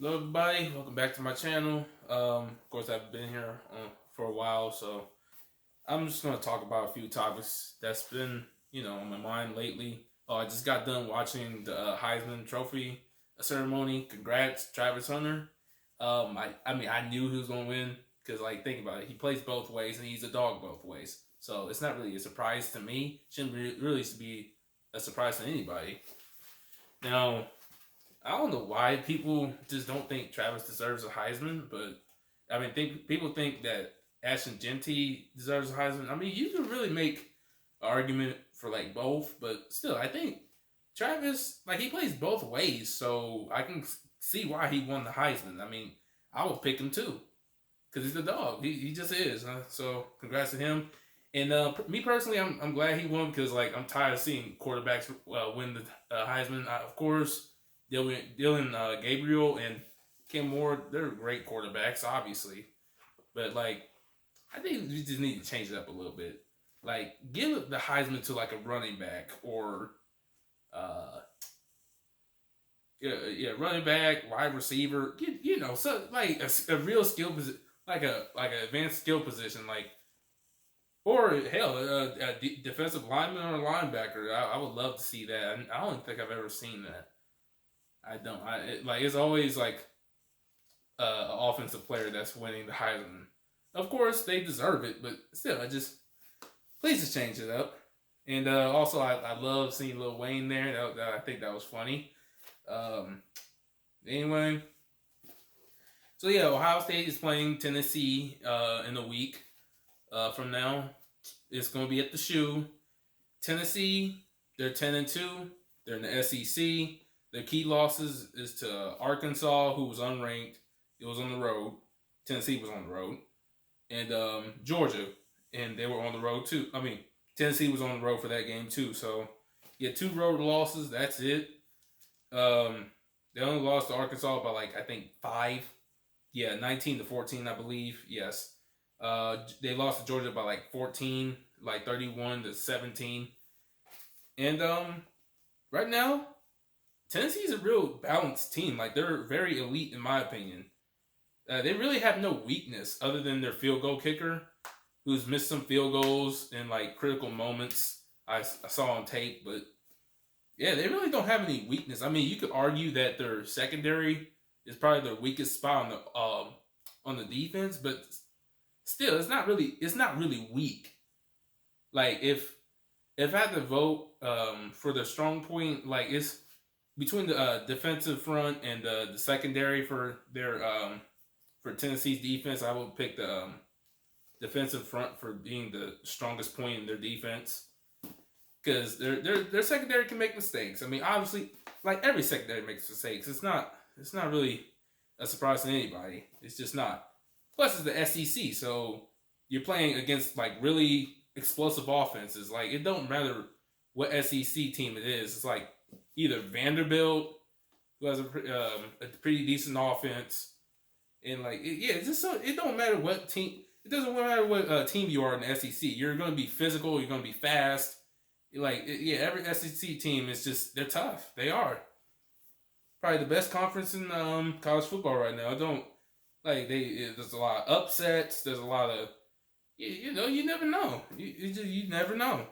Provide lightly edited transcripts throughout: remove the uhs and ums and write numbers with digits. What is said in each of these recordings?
Hello, everybody. Welcome back to my channel. Of course, I've been here for a while, so I'm just going to talk about a few topics that's been, on my mind lately. I just got done watching the Heisman Trophy ceremony. Congrats, Travis Hunter. I mean, I knew he was going to win because, think about it. He plays both ways, and he's a dog both ways. So it's not really a surprise to me. Shouldn't really be a surprise to anybody. Now, I don't know why people just don't think Travis deserves a Heisman, but I mean, people think that Ashton Genty deserves a Heisman. I mean, you can really make an argument for both, but still, I think Travis he plays both ways, so I can see why he won the Heisman. I mean, I would pick him too because he's the dog. He just is. So congrats to him. And me personally, I'm glad he won because I'm tired of seeing quarterbacks win the Heisman. Of course. Dylan Gabriel and Kim Moore, they're great quarterbacks, obviously. But I think we just need to change it up a little bit. Give the Heisman to a running back or running back, wide receiver. So a real skill position, an advanced skill position, or hell, a defensive lineman or a linebacker. I would love to see that. I don't think I've ever seen that. I don't. It's always an offensive player that's winning the Heisman. Of course, they deserve it, but still, please just change it up. And also, I love seeing Lil Wayne there. I think that was funny. Anyway, so yeah, Ohio State is playing Tennessee in a week from now. It's going to be at the Shoe. Tennessee, they're 10-2. They're in the SEC. Their key losses is to Arkansas, who was unranked. It was on the road. Tennessee was on the road. And Georgia, and they were on the road too. I mean, Tennessee was on the road for that game too. So, yeah, 2 road losses. That's it. They only lost to Arkansas by I think 5. Yeah, 19-14, I believe. Yes. They lost to Georgia by 14, 31-17. And right now, Tennessee's a real balanced team. They're very elite in my opinion. They really have no weakness other than their field goal kicker, who's missed some field goals in critical moments. I saw on tape, but yeah, they really don't have any weakness. I mean, you could argue that their secondary is probably their weakest spot on the defense, but still, it's not really weak. If I had to vote for the strong point, it's between the defensive front and the secondary for their for Tennessee's defense. I would pick the defensive front for being the strongest point in their defense because their secondary can make mistakes. I mean, obviously, every secondary makes mistakes. It's not really a surprise to anybody. It's just not. Plus, it's the SEC, so you're playing against really explosive offenses. It don't matter what SEC team it is. It's either Vanderbilt, who has a pretty decent offense, and it's just so it don't matter what team. It doesn't matter what team you are in the SEC. You're going to be physical. You're going to be fast. Every SEC team is just they're tough. They are probably the best conference in college football right now. I don't there's a lot of upsets. There's a lot of you never know. You never know.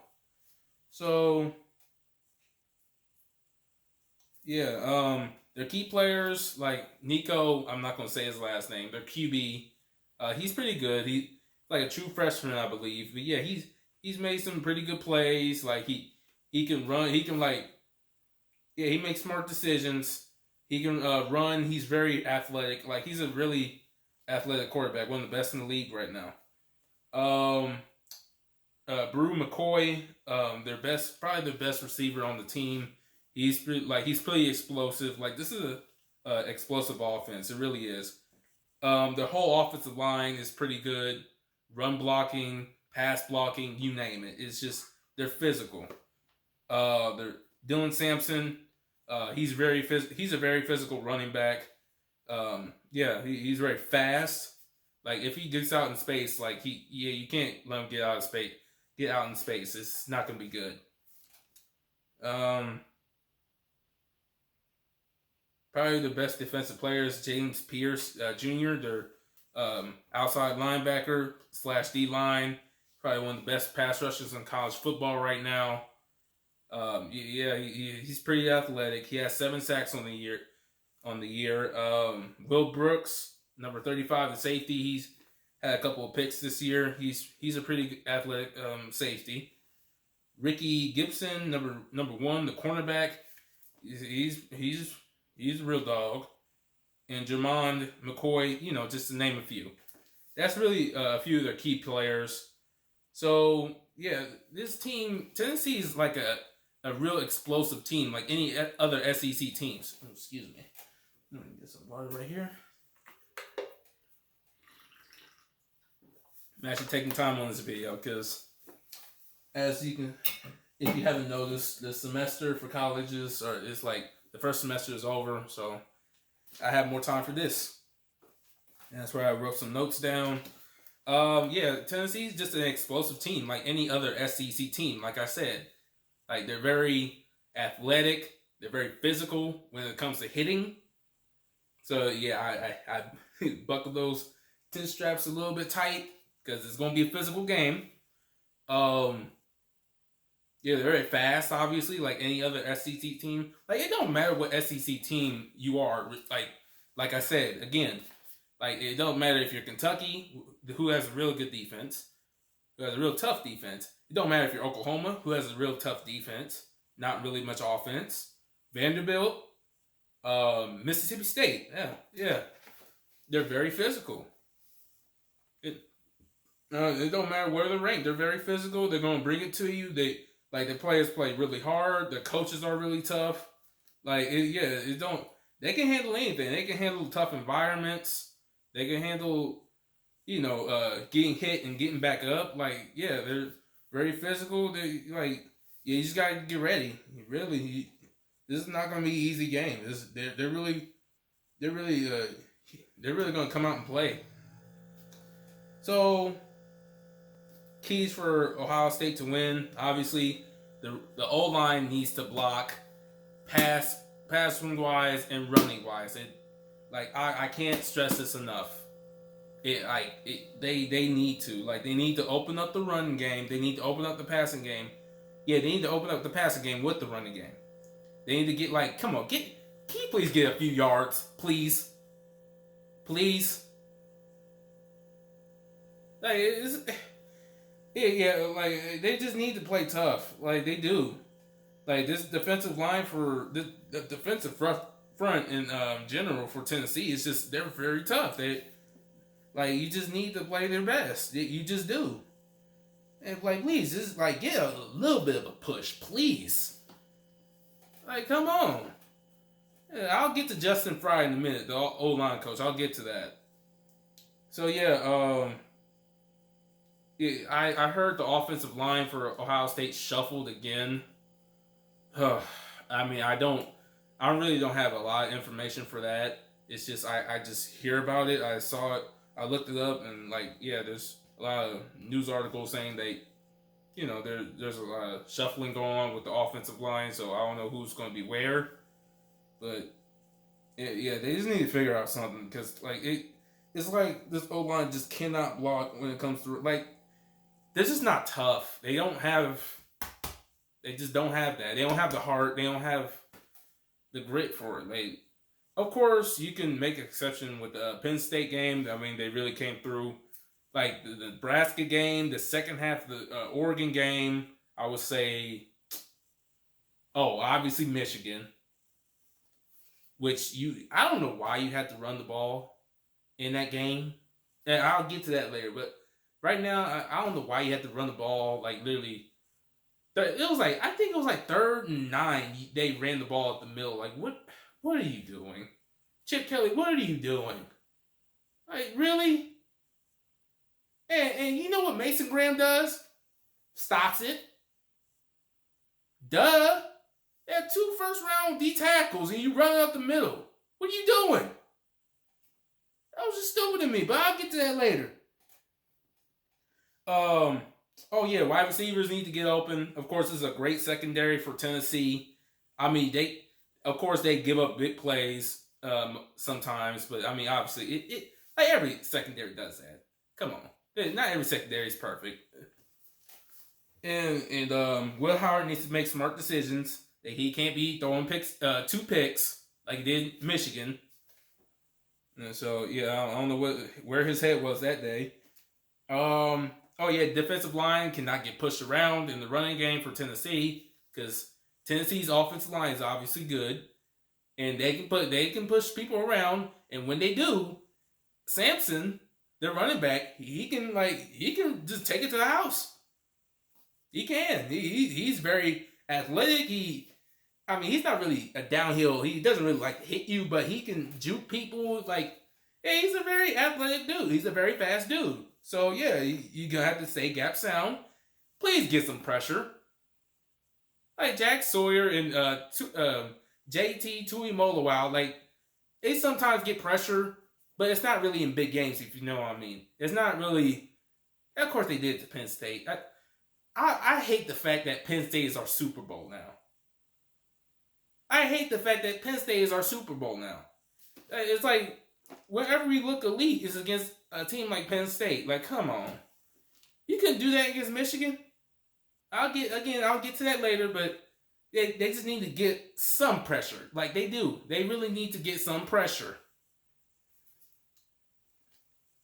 So. Yeah, their key players Nico. I'm not gonna say his last name. Their QB, he's pretty good. He a true freshman, I believe. But yeah, he's made some pretty good plays. He can run. He can he makes smart decisions. He can run. He's very athletic. He's a really athletic quarterback. One of the best in the league right now. Brew McCoy, probably their best receiver on the team. He's pretty explosive. This is a explosive offense. It really is. The whole offensive line is pretty good. Run blocking, pass blocking, you name it. It's just they're physical. They're Dylan Sampson. He's a very physical running back. He's very fast. If he gets out in space, you can't let him get out of space. Get out in space. It's not gonna be good. Probably the best defensive player is James Pierce Jr., their outside linebacker / D line. Probably one of the best pass rushers in college football right now. He's pretty athletic. He has 7 sacks on the year. Will Brooks, number 35, the safety. He's had a couple of picks this year. He's a pretty athletic safety. Ricky Gibson, number 1, the cornerback. He's a real dog. And Jermond McCoy, just to name a few. That's really a few of their key players. So yeah, this team, Tennessee, is like a real explosive team, like any other SEC teams. Oh, excuse me. Let me get some water right here. I'm actually taking time on this video because, as you can, if you haven't noticed, the semester for colleges is like the first semester is over, so I have more time for this. And that's where I wrote some notes down. Tennessee's just an explosive team, like any other SEC team. Like I said, like they're very athletic, they're very physical when it comes to hitting. So yeah, I buckle those 10 straps a little bit tight because it's going to be a physical game. They're very fast, obviously, like any other SEC team. Like, it don't matter what SEC team you are. Like I said, again, like, it don't matter if you're Kentucky, who has a real good defense, who has a real tough defense. It don't matter if you're Oklahoma, who has a real tough defense, not really much offense. Vanderbilt, Mississippi State, yeah. They're very physical. It don't matter where they're ranked. They're very physical. They're going to bring it to you. The players play really hard. The coaches are really tough. They can handle anything. They can handle tough environments. They can handle, getting hit and getting back up. They're very physical. You just got to get ready. This is not going to be an easy game. They're really going to come out and play. So, keys for Ohio State to win. Obviously, the O-line needs to block passing wise and running wise. I can't stress this enough. They need to. They need to open up the running game. They need to open up the passing game. Yeah, they need to open up the passing game with the running game. They need to get come on, can you please get a few yards, please? Please. They just need to play tough. They do. This defensive line for the defensive front in general for Tennessee is just, they're very tough. You just need to play their best. You just do. And please, just get a little bit of a push, please. Come on. Yeah, I'll get to Justin Fry in a minute, the O-line coach. I'll get to that. So I heard the offensive line for Ohio State shuffled again. I really don't have a lot of information for that. It's just I just hear about it. I saw it. I looked it up, and there's a lot of news articles saying there's a lot of shuffling going on with the offensive line. So I don't know who's going to be where, but they just need to figure out something because it's this O line just cannot block when it comes to they're just not tough. They just don't have that. They don't have the heart. They don't have the grit for it. Of course, you can make an exception with the Penn State game. I mean, they really came through. The Nebraska game, the second half of the Oregon game, I would say, obviously Michigan. Which I don't know why you had to run the ball in that game. And I'll get to that later. But right now, I don't know why you had to run the ball, literally. It was I think it was 3rd and 9. They ran the ball at the middle. What are you doing? Chip Kelly, what are you doing? Really? And you know what Mason Graham does? Stops it. Duh. They have 2 first-round D tackles and you run it up the middle. What are you doing? That was just stupid to me, but I'll get to that later. Wide receivers need to get open. Of course, this is a great secondary for Tennessee. I mean, Of course, they give up big plays sometimes, but I mean, obviously, it like every secondary does that. Come on, not every secondary is perfect. And Will Howard needs to make smart decisions. That he can't be throwing picks, 2 picks like he did Michigan. And so yeah, I don't know where his head was that day. Oh yeah, defensive line cannot get pushed around in the running game for Tennessee because Tennessee's offensive line is obviously good, and they can push people around. And when they do, Sampson, their running back, he can just take it to the house. He can. He's very athletic. He's not really a downhill. He doesn't really like hit you, but he can juke people. Like, yeah, he's a very athletic dude. He's a very fast dude. So yeah, you gonna have to stay gap sound. Please get some pressure. Like Jack Sawyer and JT Tuimoloau, like they sometimes get pressure, but it's not really in big games. If you know what I mean, it's not really. Of course, they did it to Penn State. I hate the fact that Penn State is our Super Bowl now. I hate the fact that Penn State is our Super Bowl now. It's like wherever we look elite is against a team like Penn State. Like, come on, you couldn't do that against Michigan. I'll get to that later, but they just need to get some pressure. Like they do. They really need to get some pressure.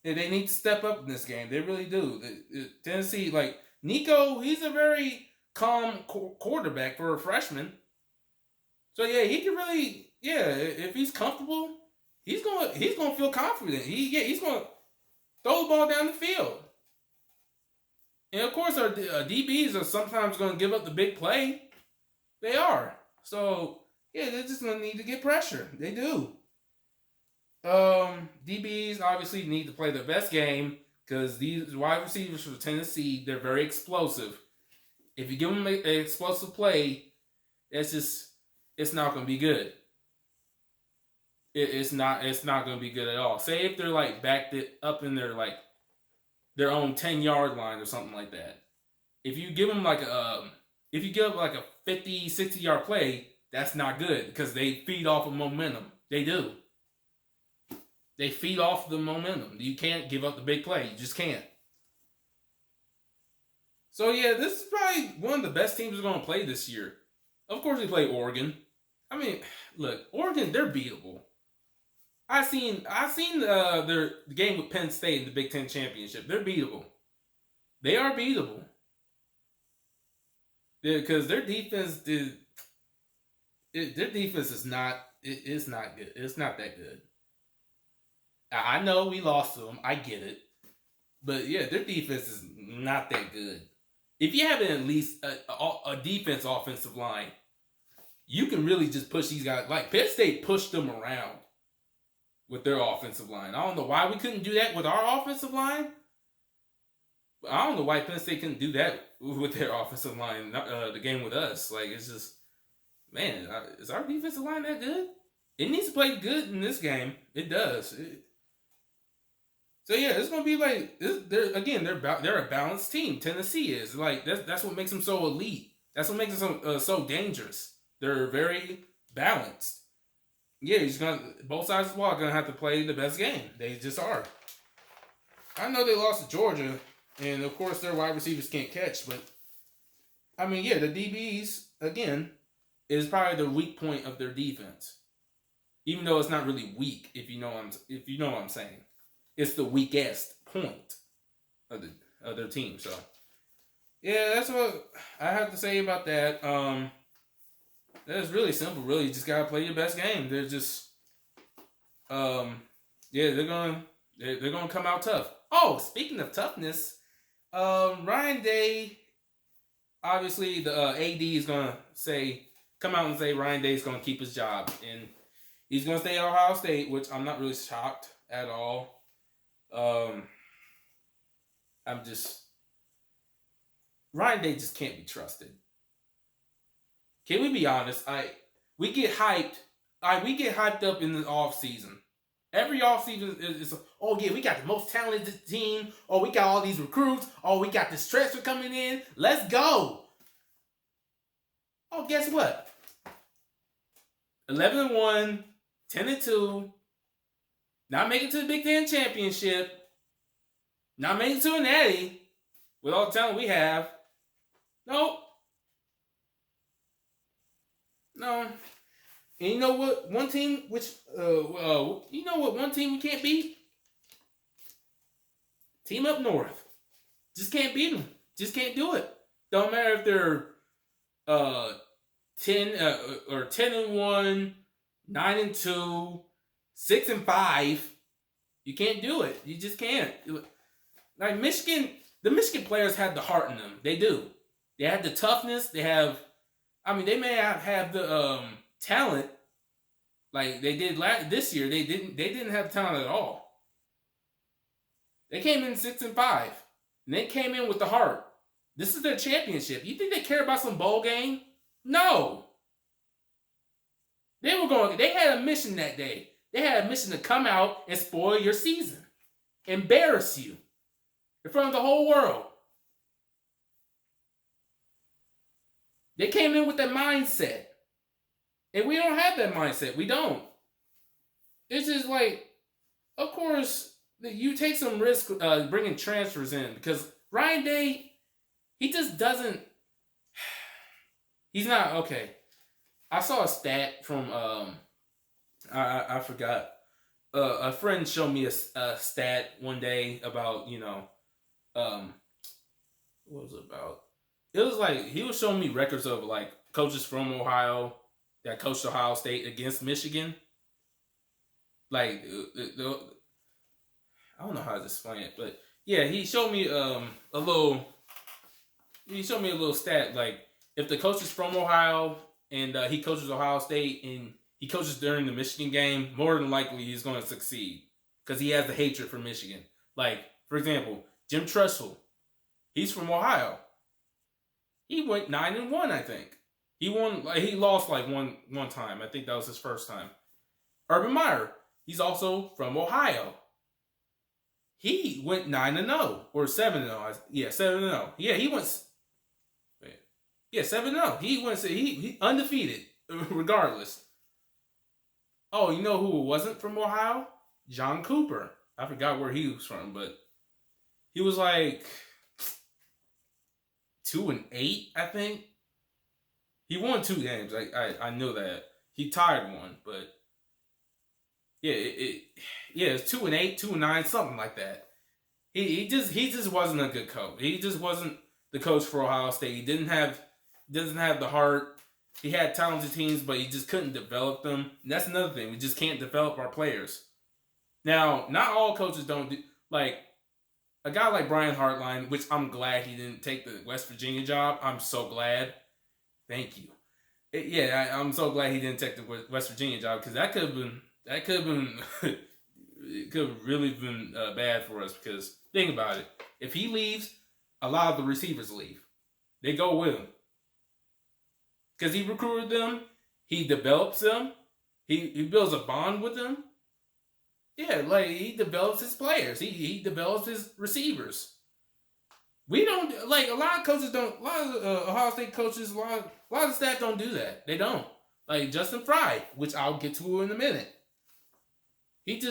And they need to step up in this game. They really do. Tennessee, like Nico, he's a very calm quarterback for a freshman. So yeah, he can really, if he's comfortable, he's gonna feel confident. He's gonna throw the ball down the field. And of course, our DBs are sometimes going to give up the big play. They are. So yeah, they're just going to need to get pressure. They do. DBs obviously need to play their best game because these wide receivers for Tennessee, they're very explosive. If you give them an explosive play, it's not going to be good. It's not going to be good at all. Say if they're like backed it up in their own 10-yard line or something like that. If you give them like a 50, 60-yard play, that's not good because they feed off of momentum. They do. They feed off the momentum. You can't give up the big play. You just can't. So yeah, this is probably one of the best teams we're going to play this year. Of course, we play Oregon. I mean, look, Oregon, they're beatable. I seen their game with Penn State in the Big Ten championship. They're beatable. They are beatable. Because their defense is not. It's not good. It's not that good. I know we lost to them. I get it, but yeah, their defense is not that good. If you have at least a defense offensive line, you can really just push these guys. Like Penn State pushed them around with their offensive line. I don't know why we couldn't do that with our offensive line. I don't know why Penn State couldn't do that with their offensive line. The game with us, like it's just, man, is our defensive line that good? It needs to play good in this game. It does. So yeah, it's gonna be like they're a balanced team. Tennessee is like that's what makes them so elite. That's what makes them so dangerous. They're very balanced. Yeah, both sides of the ball are gonna have to play the best game. They just are. I know they lost to Georgia, and of course their wide receivers can't catch, but I mean, yeah, the DBs again is probably the weak point of their defense. Even though it's not really weak, if you know what I'm saying. It's the weakest point of their team. So yeah, that's what I have to say about that. That's really simple. Really, you just gotta play your best game. They're just, they're gonna come out tough. Oh, speaking of toughness, Ryan Day, obviously the AD is gonna come out and say Ryan Day is gonna keep his job and he's gonna stay at Ohio State, which I'm not really shocked at all. Ryan Day just can't be trusted. Can we be honest? We get hyped up in the off season. Every off season is oh yeah, we got the most talented team. Oh, we got all these recruits. Oh, we got this transfer coming in. Let's go. Oh, guess what? 11-1, 10-2, not making it to the Big Ten championship, not making it to a natty with all the talent we have. Nope. No. And you know what? One team one team we can't beat? Team up north. Just can't beat them. Just can't do it. Don't matter if they're 10-1, 9-2, 6-5. You can't do it. You just can't. Like Michigan, the Michigan players have the heart in them. They do. They have the toughness. They have. I mean, they may have the talent like they did this year. They didn't have talent at all. They came in 6-5, and they came in with the heart. This is their championship. You think they care about some bowl game? No. They were going. They had a mission that day. They had a mission to come out and spoil your season, embarrass you in front of the whole world. They came in with that mindset, and we don't have that mindset. We don't. It's just like, of course, you take some risk bringing transfers in because Ryan Day, he just doesn't. He's not okay. I saw a stat from I forgot. A friend showed me a stat one day about what was it about? It was like he was showing me records of like coaches from Ohio that coached Ohio State against Michigan. Like I don't know how to explain it, but yeah, he showed me a little stat like if the coach is from Ohio and he coaches Ohio State and he coaches during the Michigan game, more than likely he's going to succeed because he has the hatred for Michigan. Like for example, Jim Tressel, he's from Ohio. He went 9-1, I think. He lost like one time. I think that was his first time. Urban Meyer, he's also from Ohio. He went 9-0 or 7-0. Yeah, 7-0. Yeah, he went. Yeah, 7-0. He went. He undefeated, regardless. Oh, you know who wasn't from Ohio? John Cooper. I forgot where he was from, but he was like 2-8, I think. He won 2 games. I know that. He tied one, but yeah, it's 2-8, 2-9, something like that. He just wasn't a good coach. He just wasn't the coach for Ohio State. He doesn't have the heart. He had talented teams, but he just couldn't develop them. And that's another thing. We just can't develop our players. Now, not all coaches don't do like a guy like Brian Hartline, which I'm glad he didn't take the West Virginia job. I'm so glad. Thank you. I'm so glad he didn't take the West Virginia job because that could have been it could have really been bad for us. Because think about it, if he leaves, a lot of the receivers leave. They go with him because he recruited them. He develops them. He builds a bond with them. Yeah, like he develops his players. He develops his receivers. We don't like a lot of coaches don't. A lot of Ohio State coaches, a lot of staff don't do that. They don't. Like Justin Fry, which I'll get to in a minute. He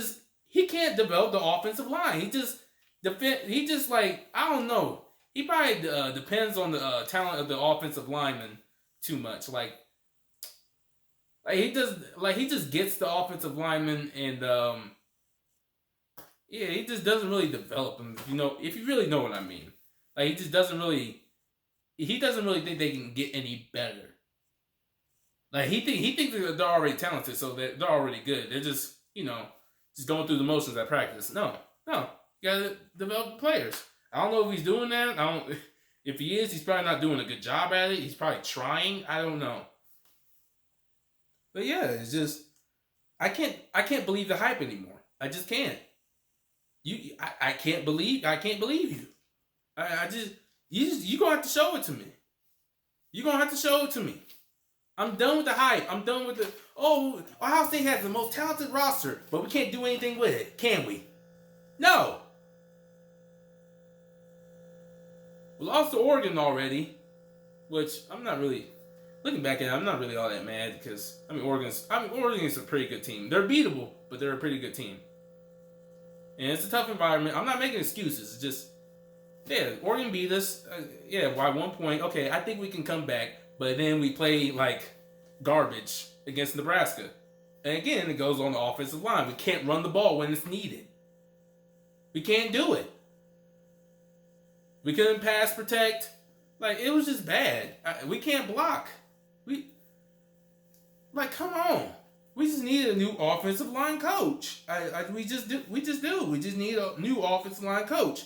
can't develop the offensive line. He just like I don't know. He probably depends on the talent of the offensive lineman too much. Like he just gets the offensive lineman and he just doesn't really develop them. If you really know what I mean. Like he doesn't really think they can get any better. Like he thinks they're already talented, so they're already good. They're just just going through the motions at practice. No, you gotta develop players. I don't know if he's doing that. If he is, he's probably not doing a good job at it. He's probably trying. I don't know. But yeah, it's just I can't believe the hype anymore. I just can't. I can't believe you. You gonna have to show it to me. You gonna have to show it to me. I'm done with the hype. I'm done with Ohio State has the most talented roster, but we can't do anything with it, can we? No. We lost to Oregon already, which I'm not really. looking back at it, I'm not really all that mad because Oregon's a pretty good team. They're beatable, but they're a pretty good team. And it's a tough environment. I'm not making excuses. It's just, yeah, Oregon beat us. By 1 point. Okay, I think we can come back. But then we play like garbage against Nebraska. And again, it goes on the offensive line. We can't run the ball when it's needed. We can't do it. We couldn't pass protect. Like, it was just bad. We can't block. Come on. We just need a new offensive line coach. We just do. We just need a new offensive line coach.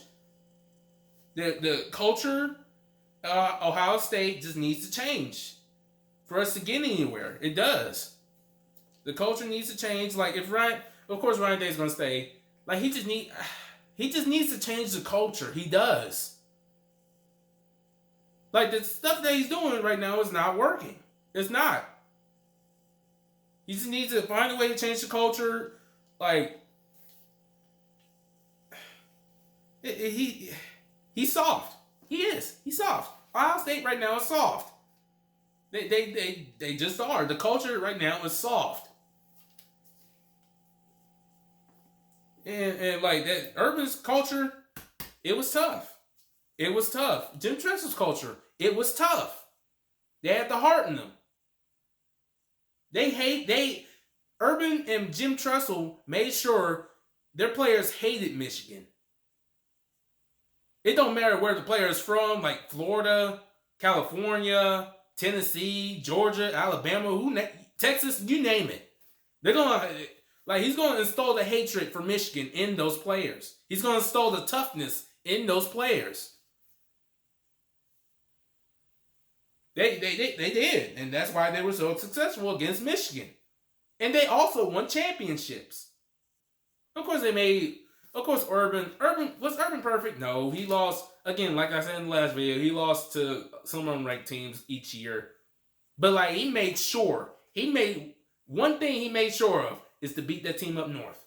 The culture, Ohio State just needs to change for us to get anywhere. It does. The culture needs to change. Like, of course Ryan Day's gonna stay. Like, he just needs to change the culture. He does. Like, the stuff that he's doing right now is not working. It's not. He just needs to find a way to change the culture. Like, he's soft. He is. He's soft. Ohio State right now is soft. They just are. The culture right now is soft. And like that Urban's culture, it was tough. It was tough. Jim Tressel's culture, it was tough. They had the heart in them. Urban and Jim Tressel made sure their players hated Michigan. It don't matter where the player is from, like Florida, California, Tennessee, Georgia, Alabama, Texas, you name it. He's going to install the hatred for Michigan in those players. He's going to install the toughness in those players. They did, and that's why they were so successful against Michigan. And they also won championships. Of course, Urban was perfect? No, he lost, again, like I said in the last video, he lost to some unranked teams each year. But like, one thing he made sure of is to beat that team up north.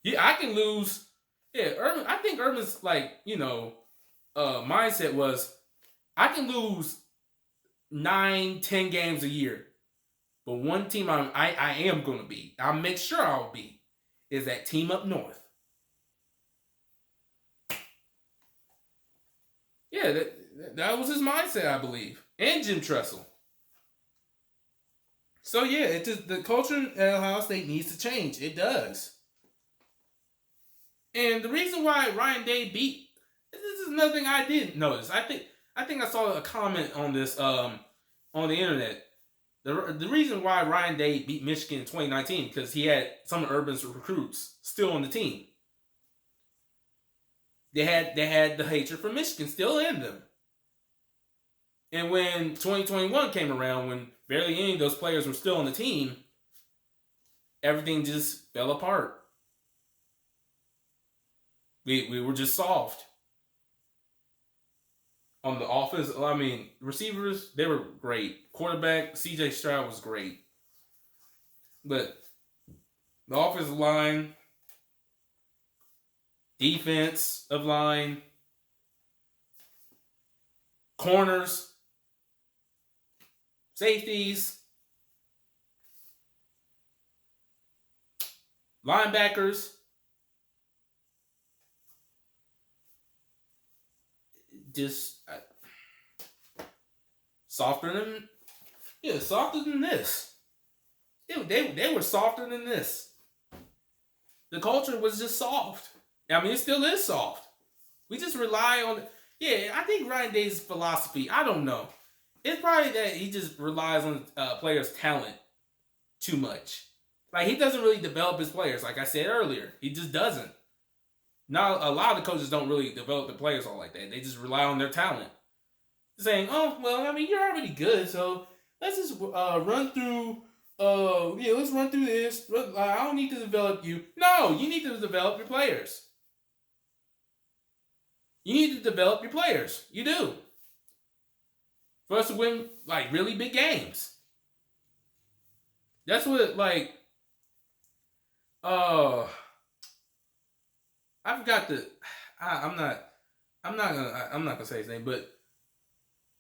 Yeah, I can lose. Yeah, I think Urban's mindset was, I can lose 9-10 games a year. But one team I am going to beat, I'll make sure I'll beat, is that team up north. Yeah, that was his mindset, I believe. And Jim Tressel. So yeah, the culture at Ohio State needs to change. It does. And the reason why Ryan Day beat, this is another thing I didn't notice. I think I saw a comment on this on the internet. The reason why Ryan Day beat Michigan in 2019 because he had some of Urban's recruits still on the team. They had the hatred for Michigan still in them. And when 2021 came around, when barely any of those players were still on the team, everything just fell apart. We were just soft. On the offense, receivers, they were great. Quarterback, CJ Stroud was great. But the offensive line, defensive line, corners, safeties, linebackers, just softer than this. They were softer than this. The culture was just soft. It still is soft. We just rely on. Yeah, I think Ryan Day's philosophy, I don't know. It's probably that he just relies on players' talent too much. Like, he doesn't really develop his players, like I said earlier. He just doesn't. Now, a lot of the coaches don't really develop the players all like that. They just rely on their talent. Saying, you're already good, so let's just run through, let's run through this. I don't need to develop you. No, you need to develop your players. You need to develop your players. You do. For us to win, really big games. That's what, I forgot I'm not gonna say his name, but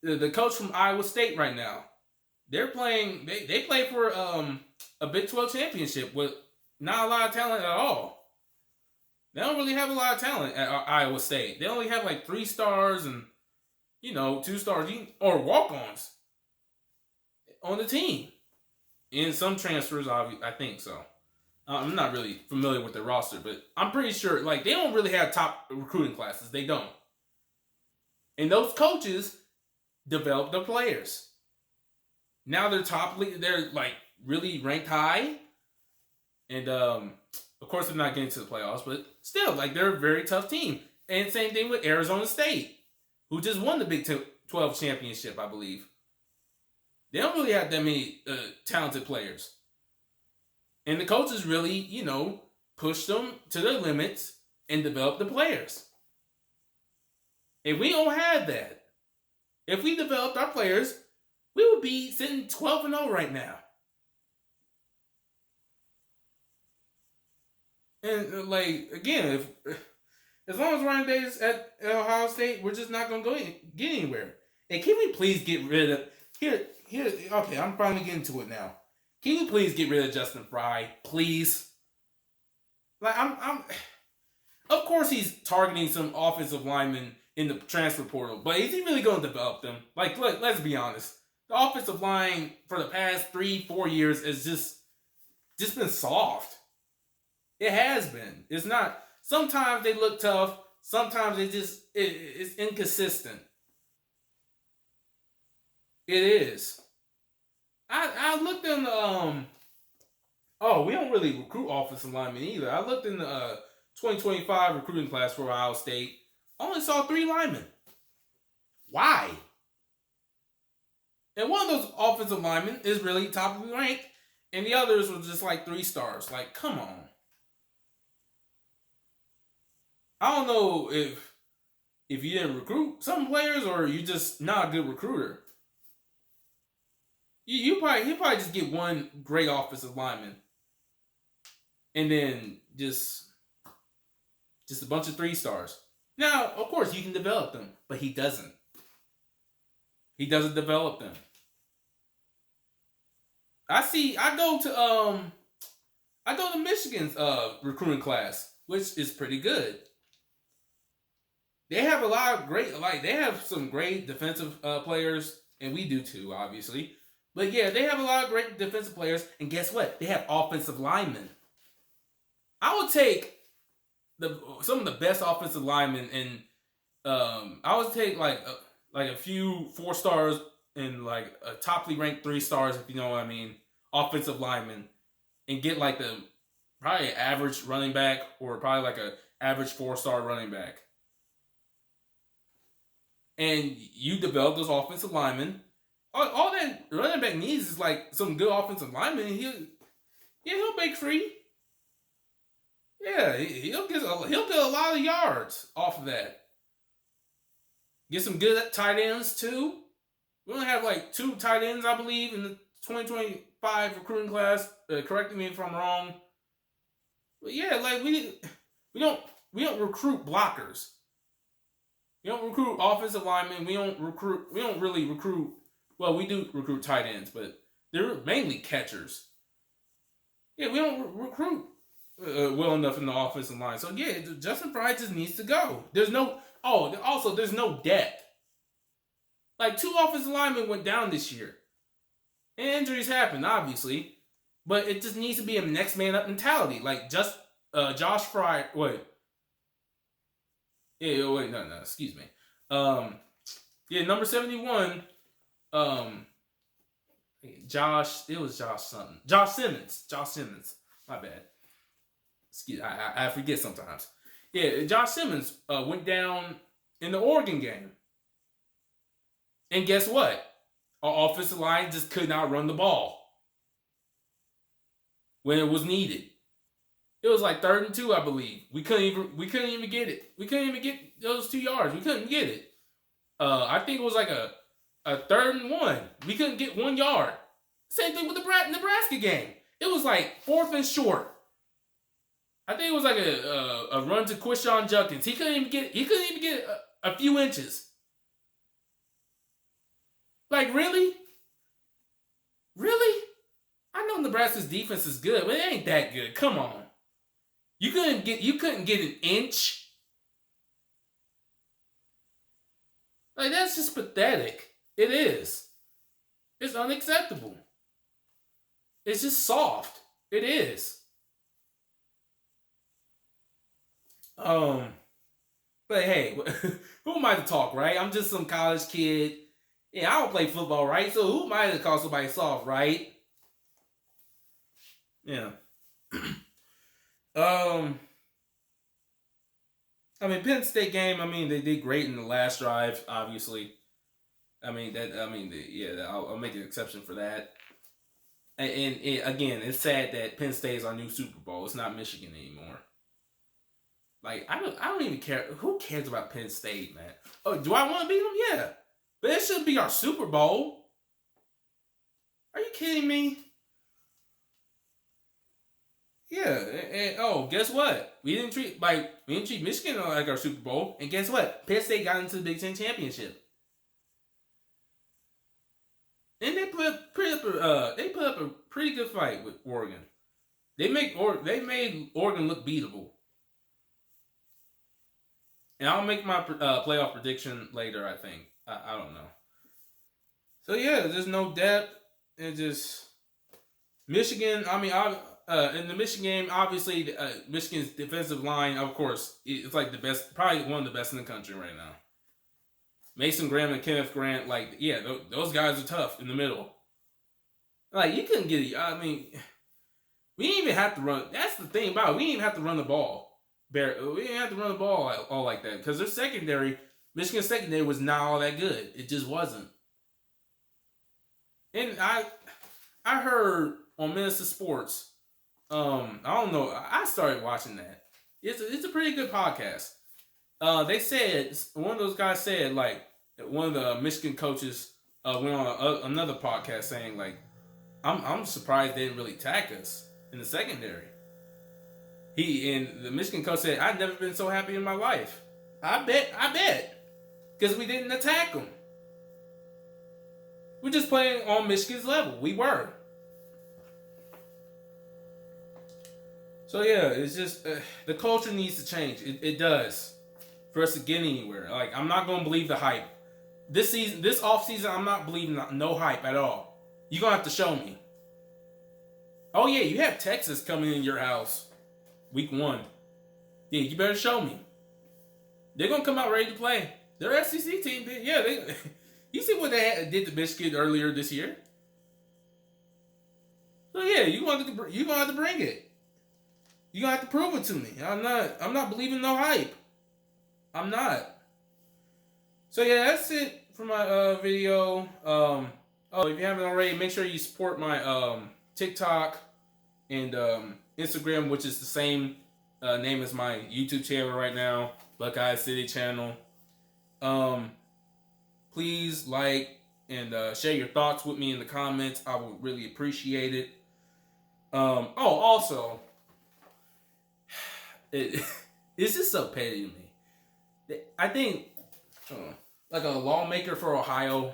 the coach from Iowa State right now. They're playing. They play for a Big 12 championship with not a lot of talent at all. They don't really have a lot of talent at Iowa State. They only have like 3 stars and 2 stars or walk-ons on the team, and some transfers. I think so. I'm not really familiar with their roster, but I'm pretty sure like they don't really have top recruiting classes. They don't, and those coaches develop the players. Now they're like really ranked high, and of course they're not getting to the playoffs, but still like they're a very tough team. And same thing with Arizona State, who just won the Big 12 championship, I believe. They don't really have that many talented players. And the coaches really, push them to their limits and develop the players. And we don't have that. If we developed our players, we would be sitting 12-0 right now. And like again, as long as Ryan Davis at Ohio State, we're just not gonna get anywhere. And can we please get rid of here? Okay, I'm finally getting to it now. Can you please get rid of Justin Fry, please? Like I'm of course he's targeting some offensive linemen in the transfer portal, but is he really going to develop them? Like, let's be honest. The offensive line for the past 3-4 years has just been soft. It has been. It's not. Sometimes they look tough. Sometimes it's inconsistent. It is. I looked in the we don't really recruit offensive linemen either. I looked in the 2025 recruiting class for Ohio State. Only saw 3 linemen. Why? And one of those offensive linemen is really top of the rank, and the others were just like 3 stars. Like, come on. I don't know if you didn't recruit some players or you just not a good recruiter. You probably just get one great offensive lineman, and then just a bunch of 3 stars. Now, of course, you can develop them, but he doesn't. He doesn't develop them. I go to Michigan's recruiting class, which is pretty good. They have a lot of great, they have some great defensive players, and we do too, obviously. But yeah, they have a lot of great defensive players, and guess what? They have offensive linemen. I would take some of the best offensive linemen, and I would take like a few 4 stars and like a toply ranked 3 stars, if you know what I mean, offensive linemen, and get like probably an average running back or probably like a average 4-star running back. And you develop those offensive linemen. All that running back needs is like some good offensive linemen. He'll break free. Yeah, he'll get a lot of yards off of that. Get some good tight ends too. We only have like 2 tight ends, I believe, in the 2025 recruiting class. Correct me if I'm wrong. But yeah, like we don't recruit blockers. We don't recruit offensive linemen. We don't really recruit. Well, we do recruit tight ends, but they're mainly catchers. Yeah, we don't recruit well enough in the offensive line. So yeah, Justin Fry just needs to go. There's no depth. Like 2 offensive linemen went down this year. And injuries happen, obviously. But it just needs to be a next man up mentality. Like Josh Fry. Wait. Yeah, wait, no, excuse me. Number 71. Josh Simmons. My bad. Excuse, I forget sometimes. Yeah, Josh Simmons went down in the Oregon game. And guess what? Our offensive line just could not run the ball when it was needed. It was like 3rd and 2, I believe. We couldn't even get it. We couldn't even get those 2 yards. We couldn't get it. I think it was like a 3rd and 1. We couldn't get 1 yard. Same thing with the Nebraska game. It was like 4th and short. I think it was like a run to Quishon Judkins. He couldn't even get a few inches. Like, really? Really? I know Nebraska's defense is good, but it ain't that good. Come on. You couldn't get an inch? Like, that's just pathetic. It is. It's unacceptable. It's just soft. It is. But hey, who am I to talk, right? I'm just some college kid. Yeah, I don't play football, right? So who am I to call somebody soft, right? Yeah. I mean, Penn State game. I mean, they did great in the last drive. Obviously, I mean that. I mean, I'll make an exception for that. And again, it's sad that Penn State is our new Super Bowl. It's not Michigan anymore. Like, I don't even care. Who cares about Penn State, man? Oh, do I want to beat them? Yeah, but it should be our Super Bowl. Are you kidding me? Yeah, and oh, guess what? We didn't treat Michigan like our Super Bowl, and guess what? Penn State got into the Big Ten championship, and they put up a pretty good fight with Oregon. They made Oregon look beatable, and I'll make my playoff prediction later. I think I don't know. So yeah, there's no depth, and just Michigan. I mean, in the Michigan game, obviously, Michigan's defensive line, of course, it's like the best, probably one of the best in the country right now. Mason Graham and Kenneth Grant, like, yeah, those guys are tough in the middle. Like, you couldn't get it. I mean, we didn't even have to run. That's the thing about it. We didn't even have to run the ball. We didn't have to run the ball all like that because their secondary, Michigan's secondary, was not all that good. It just wasn't. And I heard on Minister Sports. I don't know. I started watching that. It's a pretty good podcast. They said one of those guys said like one of the Michigan coaches went on another podcast saying like I'm surprised they didn't really attack us in the secondary. And the Michigan coach said I've never been so happy in my life. I bet because we didn't attack them. We're just playing on Michigan's level. We were. So yeah, it's just the culture needs to change. It does for us to get anywhere. Like I'm not gonna believe the hype this off season. I'm not believing no hype at all. You're gonna have to show me. Oh yeah, you have Texas coming in your house, week 1. Yeah, you better show me. They're gonna come out ready to play. Their SEC team, yeah. You see what they did to Michigan earlier this year. So yeah, you gonna have to bring it. You gonna have to prove it to me. I'm not believing no hype. I'm not. So yeah, that's it for my video. If you haven't already, make sure you support my TikTok and Instagram, which is the same name as my YouTube channel right now, Buckeye City channel. Please like and share your thoughts with me in the comments. I would really appreciate it. Also. It's just so petty to me. I think, like a lawmaker for Ohio.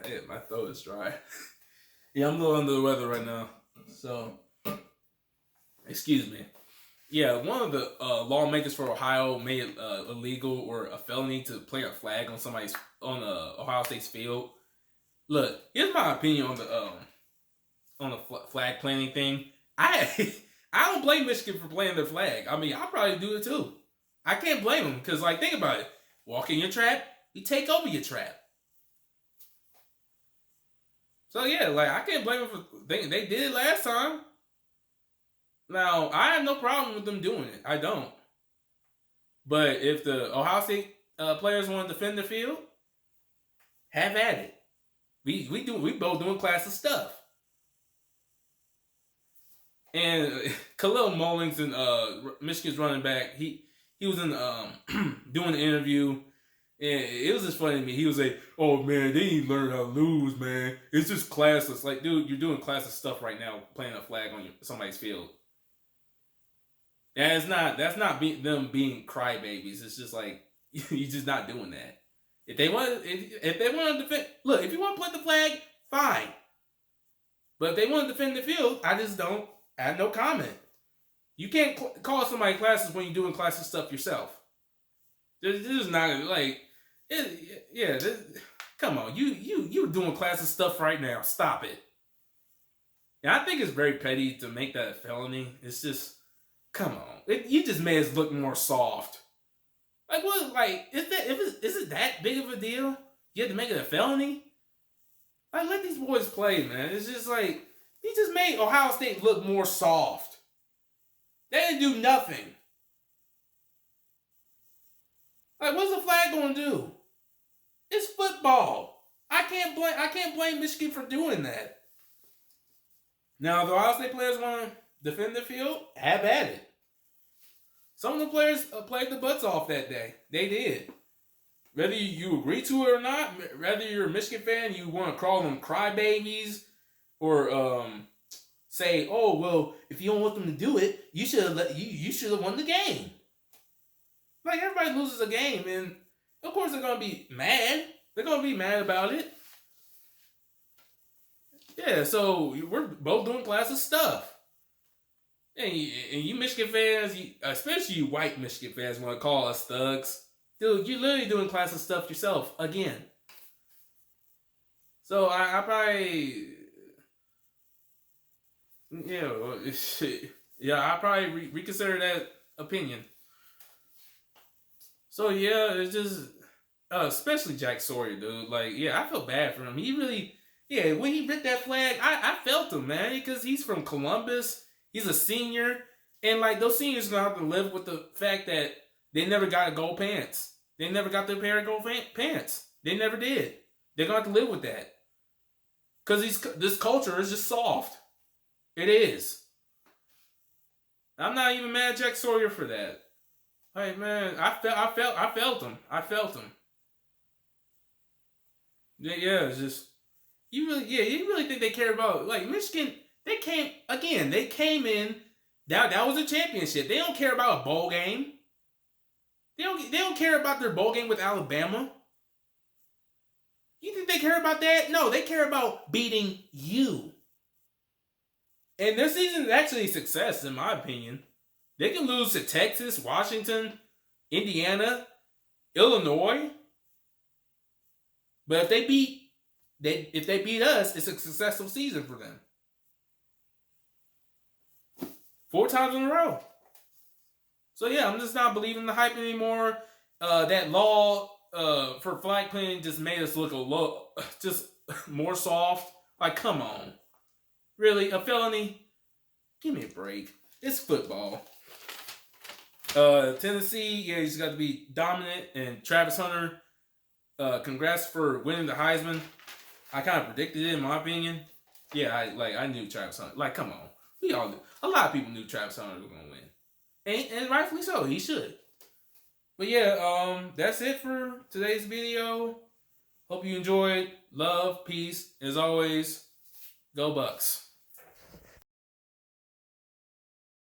Hey, my throat is dry. Yeah, I'm a little under the weather right now. So, excuse me. Yeah, one of the lawmakers for Ohio made it illegal or a felony to plant a flag on Ohio State's field. Look, here's my opinion on the flag planting thing. I don't blame Michigan for planting their flag. I mean, I'll probably do it too. I can't blame them because, like, think about it. Walk in your trap, you take over your trap. So yeah, like I can't blame them for they did it last time. Now I have no problem with them doing it. I don't. But if the Ohio State players want to defend the field, have at it. We both doing class stuff. And Khalil Mullings and Michigan's running back, he was in doing the interview, and it was just funny to me. He was like, "Oh man, they ain't learn how to lose, man. It's just classless." Like, dude, you're doing classless stuff right now, planting a flag on somebody's field. And that's not them being crybabies. It's just like You're just not doing that. If they want to defend, look, if you want to plant the flag, fine. But if they want to defend the field, I just don't. I have no comment. You can't call somebody classes when you're doing classes stuff yourself. This is not like, come on, you doing classes stuff right now. Stop it. Yeah, I think it's very petty to make that a felony. It's just, come on, you just made us look more soft. Like what? Like is it that big of a deal? You have to make it a felony? Like let these boys play, man. It's just like he just made Ohio State look more soft. They didn't do nothing. Like what's the flag gonna do? It's football. I can't blame Michigan for doing that. Now, if the Ohio State players want to defend the field, have at it. Some of the players played the butts off that day. They did. Whether you agree to it or not, whether you're a Michigan fan, you want to call them crybabies, or say, "Oh well, if you don't want them to do it, you should have won the game." Like everybody loses a game, and of course they're gonna be mad. They're gonna be mad about it. Yeah, so we're both doing classes stuff. And you Michigan fans, especially you white Michigan fans, want to call us thugs. Dude, you're literally doing classes stuff yourself again. So I probably, I probably reconsider that opinion. So yeah, it's just, especially Jack Sawyer, dude. Like, yeah, I feel bad for him. He really, when he ripped that flag, I felt him, man, because he's from Columbus. He's a senior, and like those seniors are gonna have to live with the fact that they never got gold pants. They never got their pair of gold pants. They never did. They're gonna have to live with that because this culture is just soft. It is. I'm not even mad at Jack Sawyer for that. Hey man, I felt him. Yeah, it's just you really think they care about like Michigan? They came in. That was a championship. They don't care about a bowl game. They don't care about their bowl game with Alabama. You think they care about that? No, they care about beating you. And their season is actually a success, in my opinion. They can lose to Texas, Washington, Indiana, Illinois. But if they beat us, it's a successful season for them. 4 times in a row. So yeah, I'm just not believing the hype anymore. That law for flag planting just made us look just more soft. Like, come on. Really? A felony? Give me a break. It's football. Tennessee, you just got to be dominant. And Travis Hunter, congrats for winning the Heisman. I kind of predicted it, in my opinion. Yeah, I knew Travis Hunter. Like, come on. We all knew. A lot of people knew Travis Hunter was going to win. And rightfully so. He should. But yeah, that's it for today's video. Hope you enjoyed. Love, peace. As always, go Bucks.